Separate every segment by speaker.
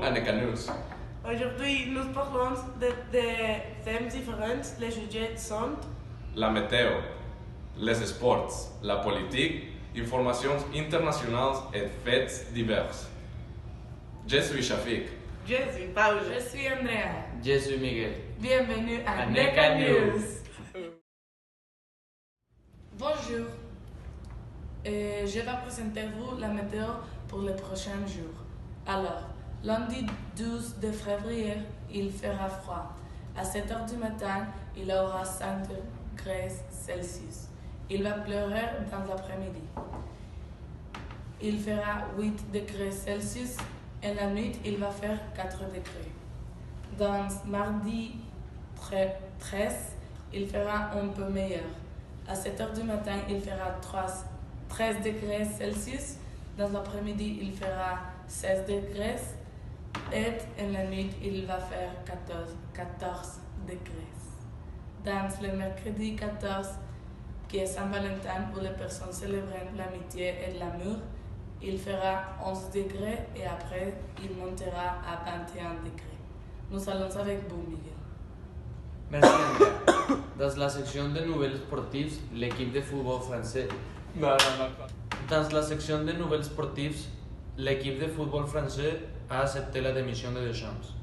Speaker 1: à NECA News.
Speaker 2: Aujourd'hui, nous parlons de thèmes différents. Les sujets sont
Speaker 1: La météo, les sports, la politique, informations internationales et faits divers. Je suis Shafik.
Speaker 2: Je suis Paula.
Speaker 3: Je suis Andrea.
Speaker 4: Je suis Miguel.
Speaker 3: Bienvenue à
Speaker 4: À
Speaker 3: NECA
Speaker 4: NECA
Speaker 3: News.
Speaker 4: News.
Speaker 3: Bonjour. Je vais présenter vous la météo pour les prochains jours. Alors, lundi 12 de février, il fera froid. À 7 h du matin, il aura 5 degrés Celsius. Il va pleurer dans l'après-midi. Il fera 8 degrés Celsius et la nuit, il va faire 4 degrés. Dans mardi 13, il fera un peu meilleur. À 7 h du matin, il fera 13 degrés Celsius. Dans l'après-midi, il fera 16 degrés. Et en la nuit, il va faire 14 degrés. Dans le mercredi 14, qui est Saint-Valentin, où les personnes célèbrent l'amitié et l'amour, il fera 11 degrés et après, il montera à 21 degrés. Nous allons avec vous, Miguel.
Speaker 4: Merci Andrea. Dans la section de nouvelles sportives, l'équipe de football français. Dans la section de nouvelles sportives, l'équipe de football français a accepté la démission de Deschamps,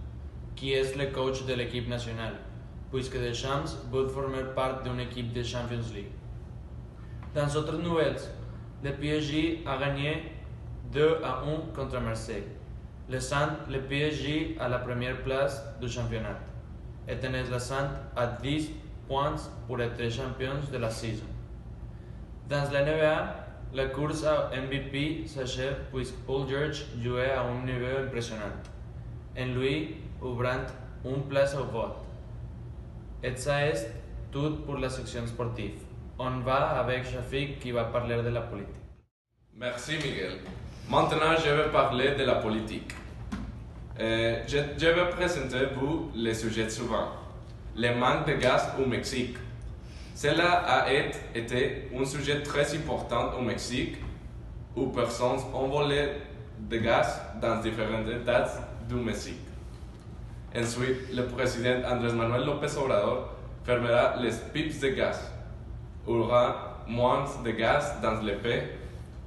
Speaker 4: qui est le coach de l'équipe nationale, puisque Deschamps veut former part d'une équipe de Champions League. Dans autres nouvelles, le PSG a gagné 2-1 contre Marseille, laissant le PSG à la première place du championnat, et en laissant à 10 points pour être champions de la saison. Dans la NBA, la course à MVP s'achève puisque Paul George jouait à un niveau impressionnant, en lui ouvrant une place au vote. Et ça est tout pour la section sportive. On va avec Shafik qui va parler de la politique.
Speaker 1: Merci Miguel. Maintenant, je vais parler de la politique. Je vais présenter vous les sujets suivants. Le manque de gaz au Mexique. Cela a été un sujet très important au Mexique où personnes ont volé de gaz dans différents États du Mexique. Ensuite, le président Andrés Manuel López Obrador fermera les pipes de gaz. Il y aura moins de gaz dans les pays.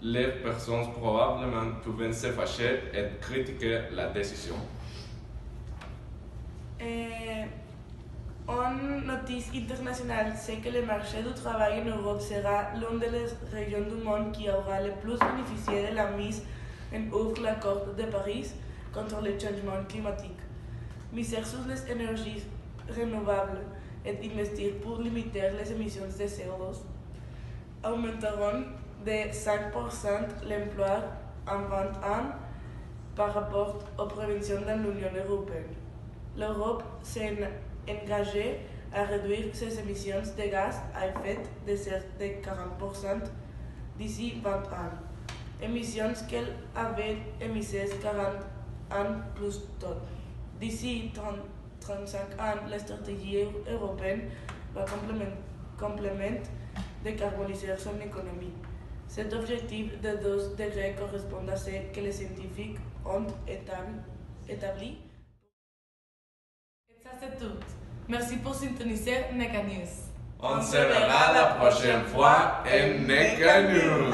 Speaker 1: Les personnes probablement peuvent se fâcher et critiquer la décision.
Speaker 2: Une notice internationale, c'est que le marché du travail en Europe sera l'une des régions du monde qui aura le plus bénéficié de la mise en œuvre de l'accord de Paris contre le changement climatique. Miser sur les énergies renouvelables et investir pour limiter les émissions de CO2 augmenteront de 5% l'emploi en 20 ans par rapport aux prévisions de l'Union européenne. L'Europe s'est engagée à réduire ses émissions de gaz à effet de serre de 40% d'ici 20 ans, émissions qu'elle avait émises 40 ans plus tôt. D'ici 35 ans, la stratégie européenne va complémenter décarboniser son économie. Cet objectif de 2 degrés correspond à ce que les scientifiques ont établi.
Speaker 3: Et ça c'est tout. Merci pour syntoniser NECA News.
Speaker 1: On se verra la prochaine fois en NECA News.